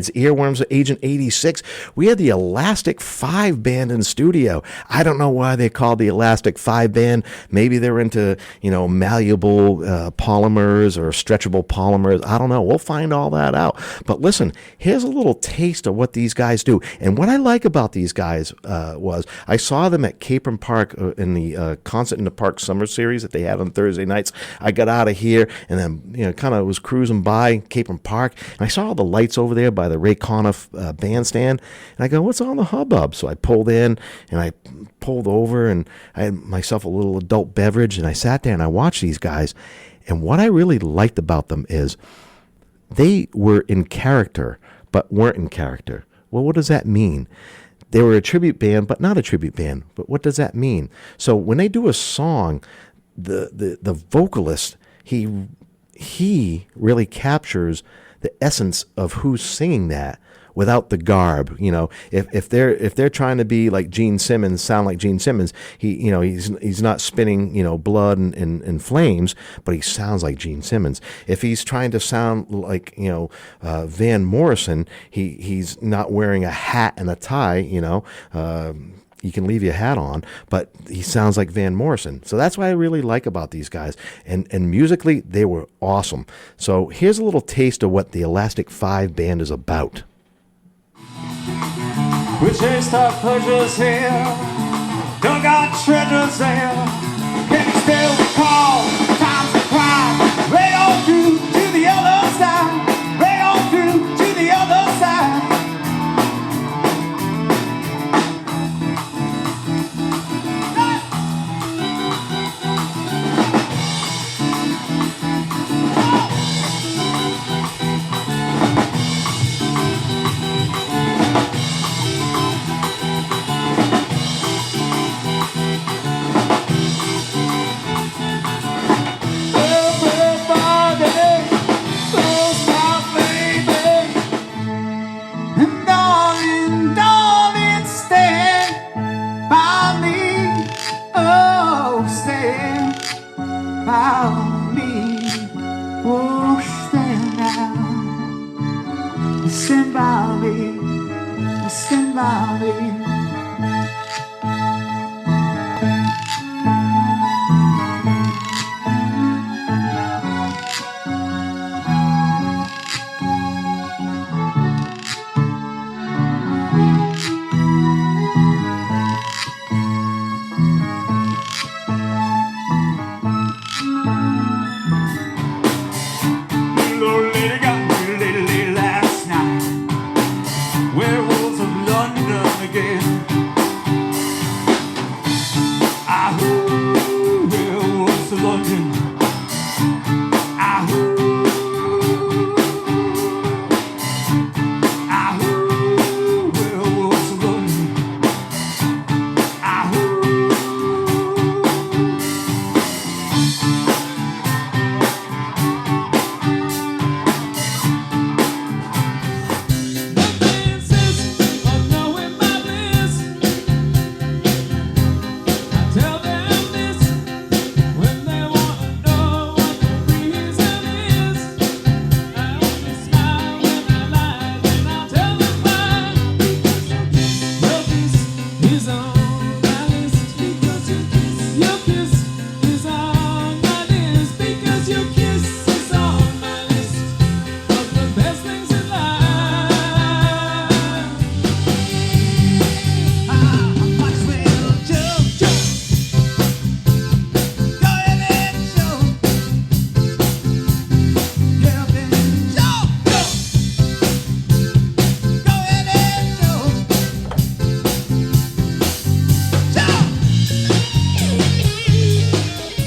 It's Earworms of Agent 86. We had the Elastic 5 band in studio. I don't know why they called the Elastic 5 band. Maybe they're into, malleable polymers or stretchable polymers. I don't know. We'll find all that out. But listen, here's a little taste of what these guys do. And what I like about these guys was I saw them at Capron Park in the Concert in the Park Summer Series that they had on Thursday nights. I got out of here and then, kind of was cruising by Capron Park, and I saw all the lights over there by the Ray Conniff bandstand, and I go, what's on the hubbub? So I pulled in, and I pulled over, and I had myself a little adult beverage, and I sat there, and I watched these guys, and what I really liked about them is they were in character, but weren't in character. Well, what does that mean? They were a tribute band, but not a tribute band. But what does that mean? So when they do a song, the vocalist, he really captures the essence of who's singing that without the garb. If they're trying to be like Gene Simmons, sound like Gene Simmons, he's not spinning blood and flames, but he sounds like Gene Simmons. If he's trying to sound like Van Morrison, he's not wearing a hat and a tie. You can leave your hat on, but he sounds like Van Morrison. So that's what I really like about these guys. And musically, they were awesome. So here's a little taste of what the Elastic 5 band is about. We chased our pleasures here, dug our treasures there. Can you still recall times of pride? Way on through to the other side, way on through to the other side.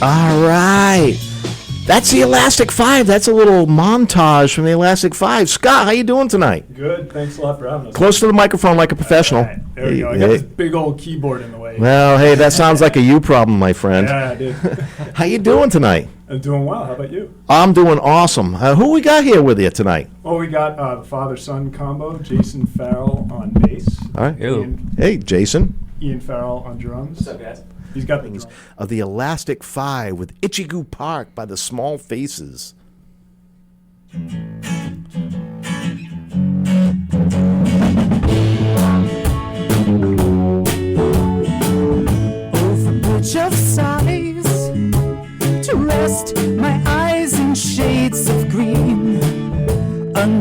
All right. That's the Elastic 5. That's a little montage from the Elastic 5. Scott, how you doing tonight? Good. Thanks a lot for having us. Close to the microphone like a professional. All right. There we go. I got this big old keyboard in the way. Well, hey, that sounds like a you problem, my friend. Yeah, I did. How you doing tonight? I'm doing well. How about you? I'm doing awesome. Who we got here with you tonight? Well, we got the father-son combo, Jason Farrell on bass. All right. Ian, Hey, Jason. Ian Farrell on drums. What's up, guys? He's got the drums. Of the Elastic 5 with Ichigo Park by the Small Faces.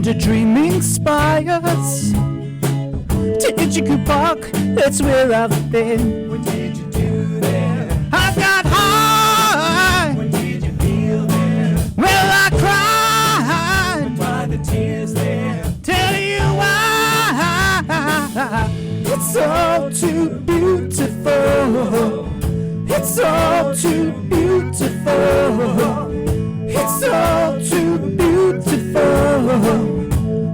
under dreaming spires. To Ichiku Park, that's where I've been. What did you do there? I got high. What did you feel there? Well, I cried. Why the tears there? Tell you why. It's all too beautiful. It's all too beautiful. It's all too beautiful.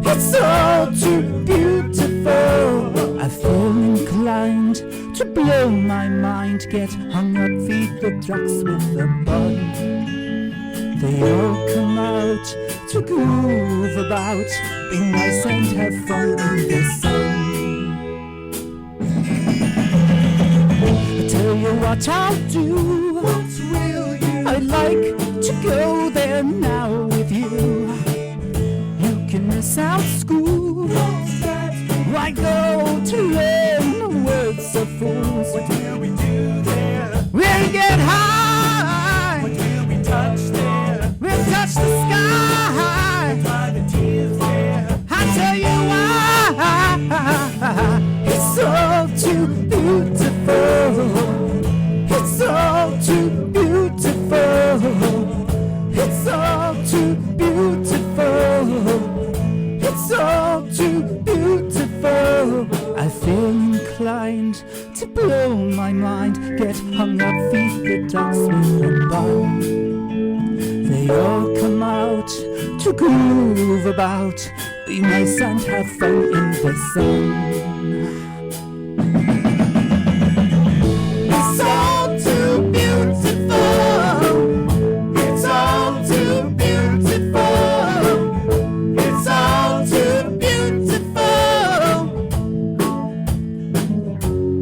It's all too beautiful. I feel inclined to blow my mind, get hung up, feed the ducks with a bun. They all come out to groove about, be nice and have fun in the sun. I tell you what I'll do. What will you? I'd like to go there now with you. You can miss out school. What's that? Why go to learn the words of fools? What will we do there? We'll get high. What will we touch there? We'll touch the sky. Why the tears there? I tell you why. It's all too beautiful. It's all too beautiful. It's all too beautiful. It's all too beautiful. I feel inclined to blow my mind, get hung up, feed the ducks with a bun. They all come out to groove about, be nice and have fun in the sun. It's all too beautiful. It's all too beautiful. It's all too beautiful.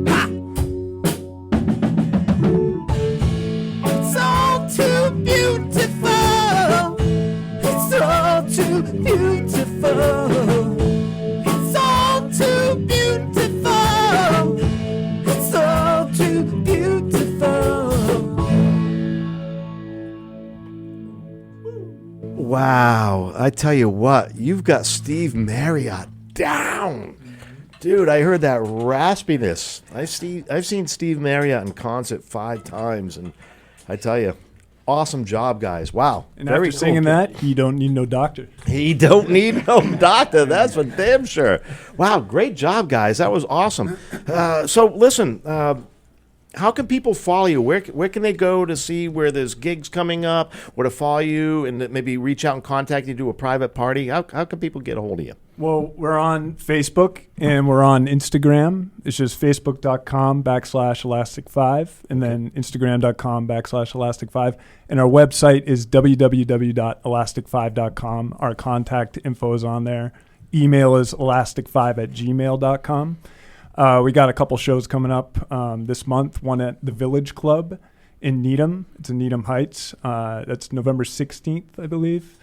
Ha! It's all too beautiful. It's all too beautiful. It's all too beautiful. It's all too beautiful. Wow. I tell you what, you've got Steve Marriott down. Dude, I heard that raspiness. I've seen Steve Marriott in concert 5 times, and I tell you, awesome job, guys. Wow. And Very after cool. singing that, you don't need no doctor. He don't need no doctor. That's for damn sure. Wow, great job, guys. That was awesome. So listen, how can people follow you? Where can they go to see where there's gigs coming up, or to follow you and maybe reach out and contact you, do a private party? How can people get a hold of you? Well, we're on Facebook and we're on Instagram. It's just facebook.com/elastic5 and then instagram.com/elastic5. And our website is www.elastic5.com. Our contact info is on there. Email is elastic5@gmail.com. We got a couple shows coming up this month, one at the Village Club in Needham. It's in Needham Heights. That's November 16th, I believe,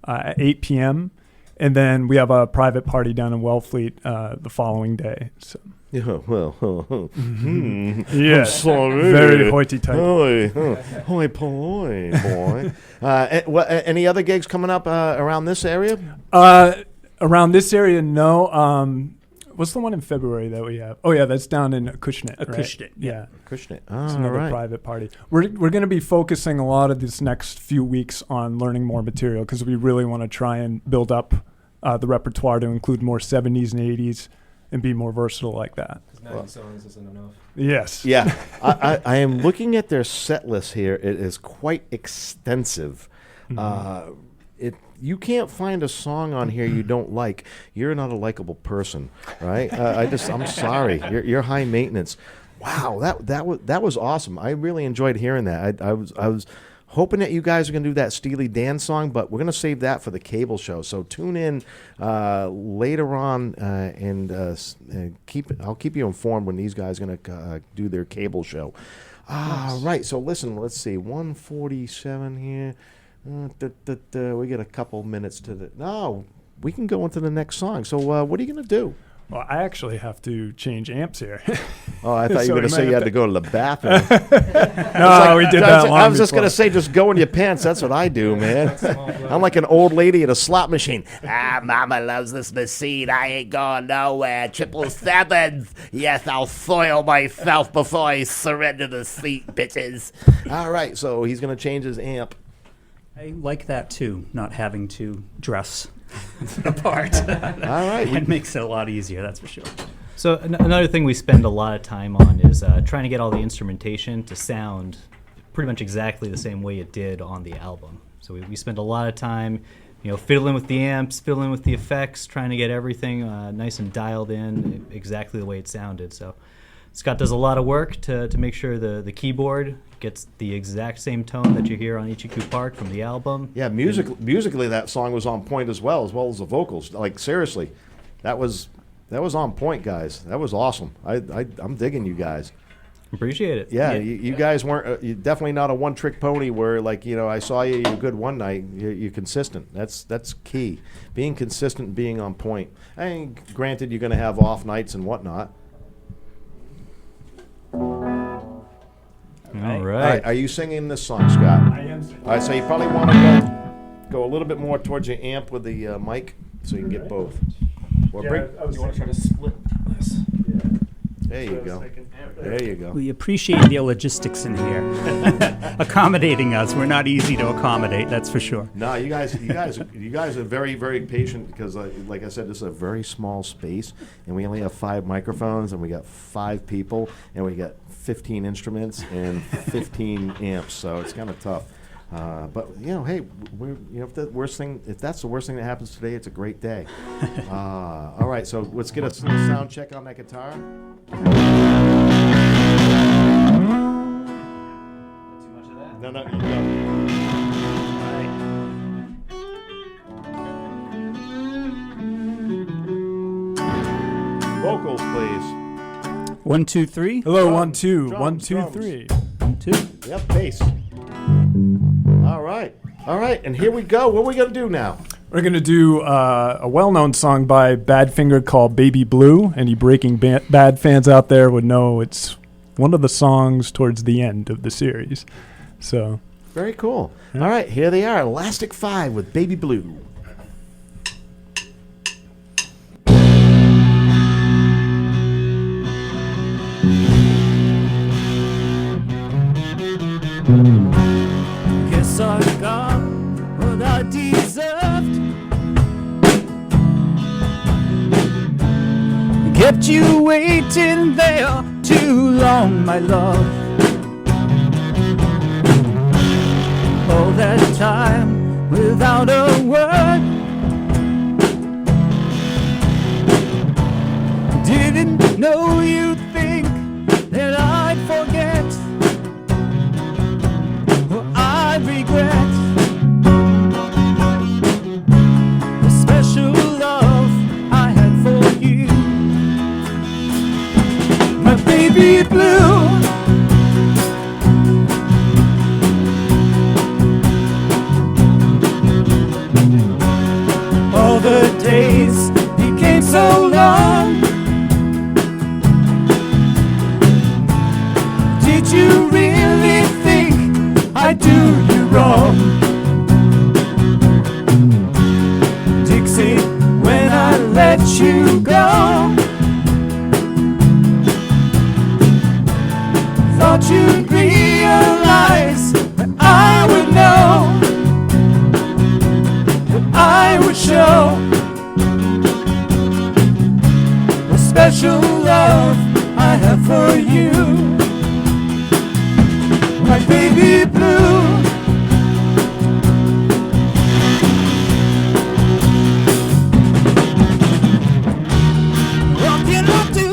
at 8 p.m. And then we have a private party down in Wellfleet the following day. So. Yeah, well, Yeah, sorry. very hoity-toity. Hoi polloi, boy. Any other gigs coming up around this area? Around this area, no. What's the one in February that we have? Oh, yeah, that's down in Acushnet, right? Acushnet, Yeah. Acushnet. It's Oh, another right. private party. We're going to be focusing a lot of this next few weeks on learning more material because we really want to try and build up the repertoire to include more 70s and 80s and be more versatile like that. 90 songs isn't enough. Yes. Yeah, I am looking at their set list here. It is quite extensive. You can't find a song on here you don't like. You're not a likable person, right? I'm sorry. You're high maintenance. Wow, that was awesome. I really enjoyed hearing that. I was hoping that you guys are going to do that Steely Dan song, but we're going to save that for the cable show. So tune in later on, and I'll keep you informed when these guys are going to do their cable show. Right. So listen, let's see, 147 here. We get a couple minutes to the. No, we can go into the next song. So what are you going to do? Well, I actually have to change amps here. Oh, I thought you So were going we to say might you have had to go to the bathroom. No, we did that long I was just going before. to say, just go in your pants. That's what I do, man. I'm like an old lady at a slot machine. Mama loves this machine. I ain't going nowhere. 777s. Yes, I'll soil myself before I surrender the seat, bitches. All right, so he's going to change his amp. I like that too, not having to dress apart. All right. It makes it a lot easier, that's for sure. So another thing we spend a lot of time on is trying to get all the instrumentation to sound pretty much exactly the same way it did on the album. So we spend a lot of time, fiddling with the amps, fiddling with the effects, trying to get everything nice and dialed in exactly the way it sounded. So Scott does a lot of work to make sure the keyboard gets the exact same tone that you hear on Ichiku Park from the album. Yeah, musically that song was on point as well as the vocals. Like, seriously, that was on point, guys. That was awesome. I'm digging you guys. Appreciate it. Yeah, you guys weren't you're definitely not a one-trick pony where, like, I saw you're good one night. You're consistent. That's key. Being consistent, being on point. I mean, granted, you're going to have off nights and whatnot. All All right, right. are you singing this song, Scott? I am singing. All right, so you probably want to go a little bit more towards your amp with the mic so you can get both. Or bring, I was try to split this? there you go. There you go. We appreciate the logistics in here. Accommodating us. We're not easy to accommodate, that's for sure. No, you guys are very, very patient because, like I said, this is a very small space, and we only have 5 microphones, and we got 5 people, and we got 15 instruments and 15 amps, so it's kind of tough. But hey, if that's the worst thing that happens today, it's a great day. All right, so let's get a sound check on that guitar. Too much of that? No, you go. Vocals, please. 1, 2, 3. Hello, Drums, 1, 2, drums, 1, 2, drums. 3. 1, 2. Yep, bass. All right, and here we go. What are we gonna do now? We're going to do a well-known song by Badfinger called Baby Blue. Any Breaking Bad fans out there would know it's one of the songs towards the end of the series. So, Very cool. All right, here they are, Elastic 5 with Baby Blue. Guess I got what I deserved. Kept you waiting there too long, my love. All that time without a word. Didn't know you'd think that I'd forget. Well, I regret the special love I had for you, my baby blue. All the days became so long. Did you really think I do you wrong? Dixie, when I let you go, thought you'd realize that I would know, that I would show the special love I have for you, my baby blue. What can I do?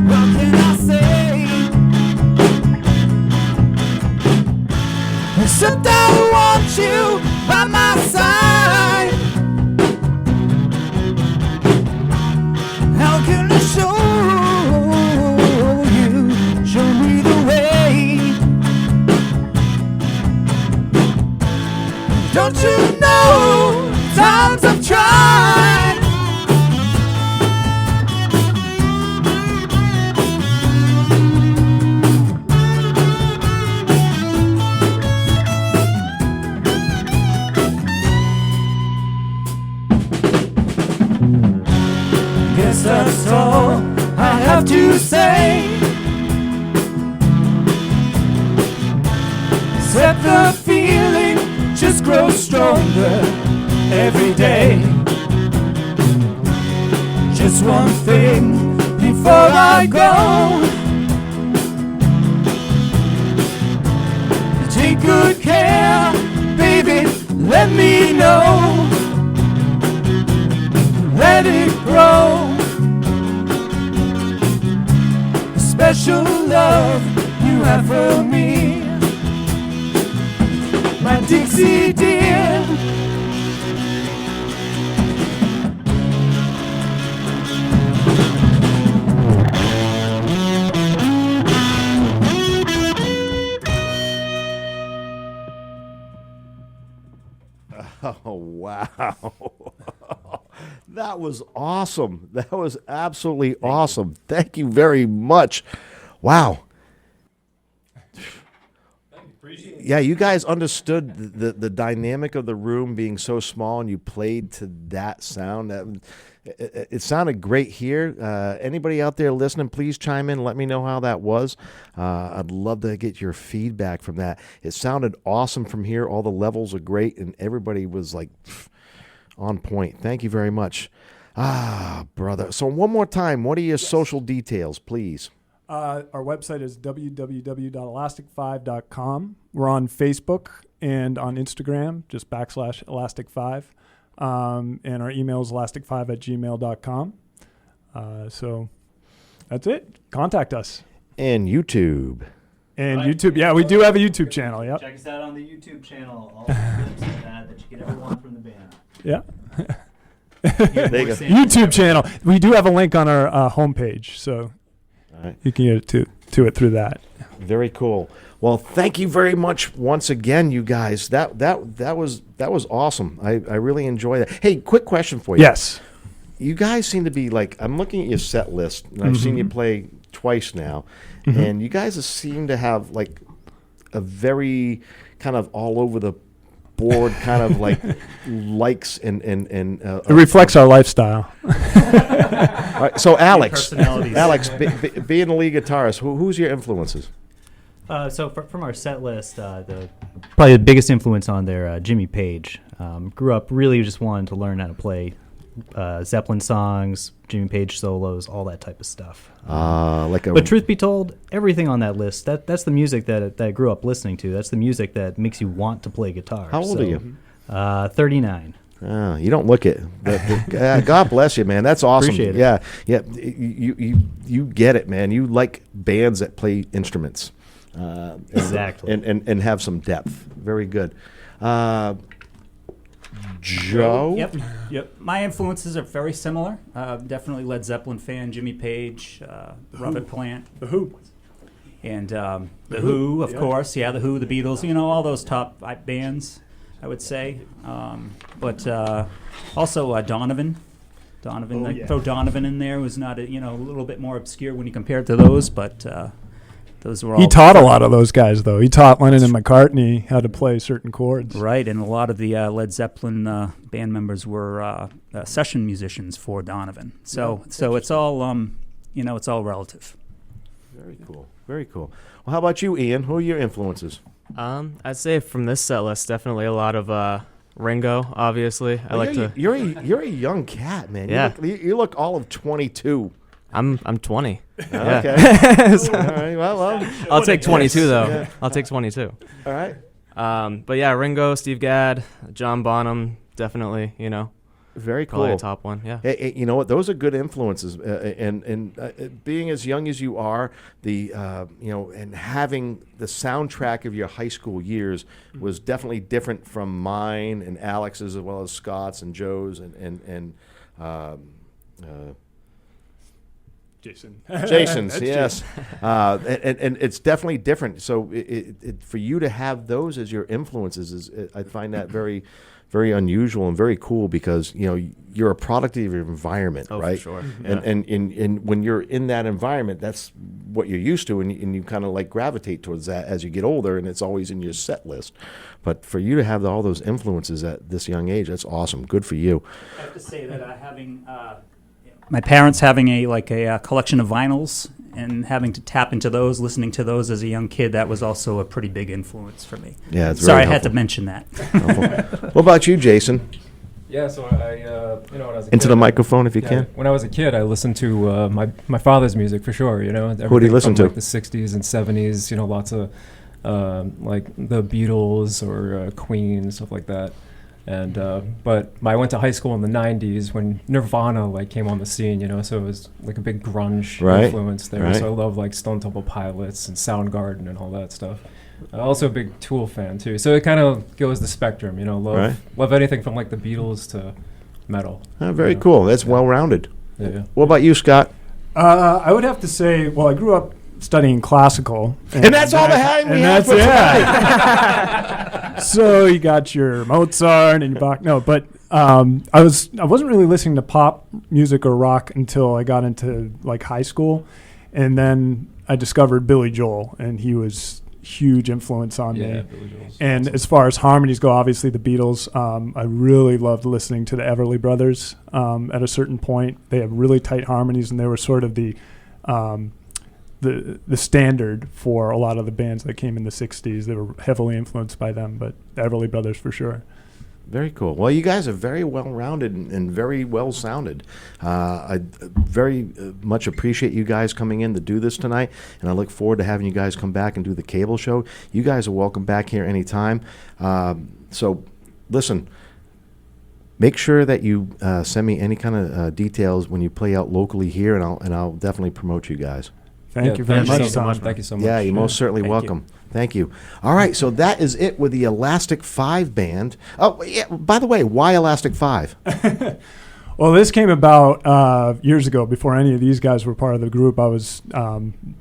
What can I say? Except I want you by my side. How can I show me the way? Yes, that's all I have to say. Except the feeling just grows stronger every day. Just one thing before I go. Take good care, baby, let me know. Let it grow. A special love you have for me, my Dixie dear. Oh, wow. That was awesome. That was absolutely awesome. Thank you very much. Wow. Yeah, you guys understood the dynamic of the room being so small, and you played to that sound. It sounded great here. Anybody out there listening, please chime in. Let me know how that was. I'd love to get your feedback from that. It sounded awesome from here. All the levels are great, and everybody was like on point. Thank you very much. Brother. So one more time, what are your social details, please? Our website is www.elastic5.com. We're on Facebook and on Instagram, just /elastic5. And our email is elastic5@gmail.com. So that's it. Contact us. And YouTube. And YouTube. Yeah, we do have a YouTube channel. Yep. Check us out on the YouTube channel. All the clips of that you get everyone from the band. Yeah. There you go. YouTube channel. We do have a link on our homepage, so right. You can get to it through that. Very cool. Well, thank you very much once again, you guys. That was awesome. I really enjoyed that. Hey, quick question for you. Yes. You guys seem to be like, I'm looking at your set list, and I've seen you play twice now, and you guys seem to have like a very kind of all over the board kind of like likes and it reflects our lifestyle. all right, so Alex, Personalities. being a lead guitarist, who's your influences? So from our set list, probably the biggest influence on there, Jimmy Page. Grew up really just wanting to learn how to play Zeppelin songs, Jimmy Page solos, all that type of stuff. But truth be told, everything on that list, that's the music that I grew up listening to. That's the music that makes you want to play guitar. How old are you? 39. You don't look it. God bless you, man. That's awesome. Appreciate it. Yeah. You get it, man. You like bands that play instruments. Exactly. And have some depth. Very good. Joe? Yep. My influences are very similar. Definitely Led Zeppelin fan, Jimmy Page, Robert Plant. The Who. And The Who, of course. Yeah, The Who, The Beatles, all those top bands, I would say. But also Donovan. Throw Donovan in there. Was not a little bit more obscure when you compare it to those, but those were all. He taught a lot of those guys, though. He taught Lennon and McCartney how to play certain chords. Right, and a lot of the Led Zeppelin band members were session musicians for Donovan. So it's all it's all relative. Very cool. Very cool. Well, how about you, Ian? Who are your influences? I'd say from this set list, definitely a lot of Ringo. Obviously, You're a young cat, man. Yeah. You look all of 22. I'm 20. Okay. Yeah. All right. Well. I'll take 22 though. Yeah. I'll take 22. All right. But yeah, Ringo, Steve Gadd, John Bonham, definitely. Very cool. Probably a top one. Yeah. Hey, you know what? Those are good influences, and being as young as you are, and having the soundtrack of your high school years was definitely different from mine and Alex's, as well as Scott's and Joe's and Jason's. Yes, and it's definitely different. So for you to have those as your influences I find that very, very unusual and very cool, because you're a product of your environment, right? For sure. And when you're in that environment, that's what you're used to, and you kind of like gravitate towards that as you get older, and it's always in your set list. But for you to have all those influences at this young age, that's awesome. Good for you. I have to say that having my parents having a collection of vinyls and having to tap into those, listening to those as a young kid, that was also a pretty big influence for me. Yeah, it's Sorry, very I had to helpful. mention that. What about you, Jason? Yeah, so I when I was a Into kid, the microphone if you yeah, can. When I was a kid, I listened to my father's music for sure. Who did he Everything listen from, to? Like the '60s and '70s. Lots of like the Beatles or Queen, stuff like that. And but I went to high school in the '90s when Nirvana came on the scene. So it was like a big grunge Right, influence there. right. So I love like Stone Temple Pilots and Soundgarden and all that stuff. Also a big Tool fan too. So it kind of goes the spectrum. Right. Love anything from like the Beatles to metal. Very cool. That's well-rounded. Yeah. What about you, Scott? I would have to say, well, I grew up studying classical, And that's all the time we and have for yeah. So you got your Mozart and your Bach. No, but I wasn't really listening to pop music or rock until I got into like high school, and then I discovered Billy Joel, and he was huge influence on me. Billy Joel's And awesome. as far as harmonies go, obviously the Beatles. I really loved listening to the Everly Brothers. At a certain point, they had really tight harmonies, and they were sort of the standard for a lot of the bands that came in the '60s. They were heavily influenced by them, but the Everly Brothers for sure. Very cool. Well, you guys are very well-rounded and very well-sounded. I very much appreciate you guys coming in to do this tonight, and I look forward to having you guys come back and do the cable show. You guys are welcome back here anytime. So, listen, make sure that you send me any kind of details when you play out locally here, and I'll definitely promote you guys. Thank you very much, Tom. Thank you so much. Yeah, you're most certainly Thank welcome. Thank you. All right, so that is it with the Elastic 5 band. Oh, yeah, by the way, why Elastic 5? Well, this came about years ago before any of these guys were part of the group. I was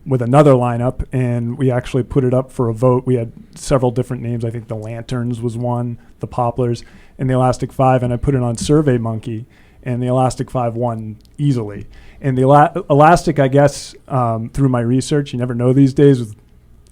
with another lineup, and we actually put it up for a vote. We had several different names. I think the Lanterns was one, the Poplars, and the Elastic 5, and I put it on SurveyMonkey, and the Elastic 5 won easily. And the Elastic, I guess, through my research, you never know these days with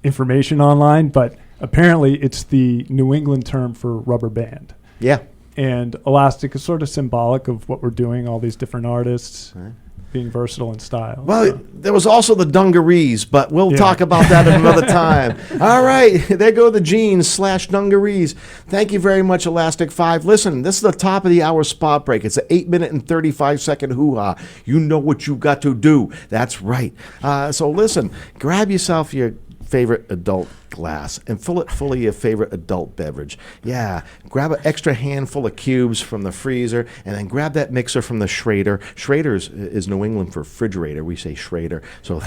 information online, but apparently it's the New England term for rubber band. Yeah. And Elastic is sort of symbolic of what we're doing, all these different artists Right. being versatile in style. Well, there was also the dungarees, but we'll Yeah. talk about that at another time. All right, there go the jeans / dungarees. Thank you very much, Elastic 5. Listen, this is the top of the hour spot break. It's an 8-minute and 35-second hoo-ha. You know what you got to do. That's right. So listen, grab yourself your favorite adult glass and fill it full of your favorite adult beverage. Yeah, grab an extra handful of cubes from the freezer, and then grab that mixer from the Schrader. Schrader's is New England for refrigerator. We say Schrader. So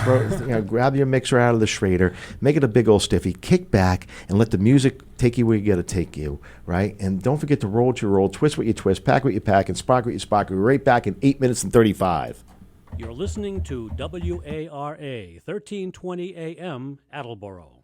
grab your mixer out of the Schrader, make it a big old stiffy, kick back, and let the music take you where you got to take you, right? And don't forget to roll what you roll, twist what you twist, pack what you pack, and spark what you spark. We're right back in 8 minutes and 35. You're listening to WARA 1320 AM Attleboro.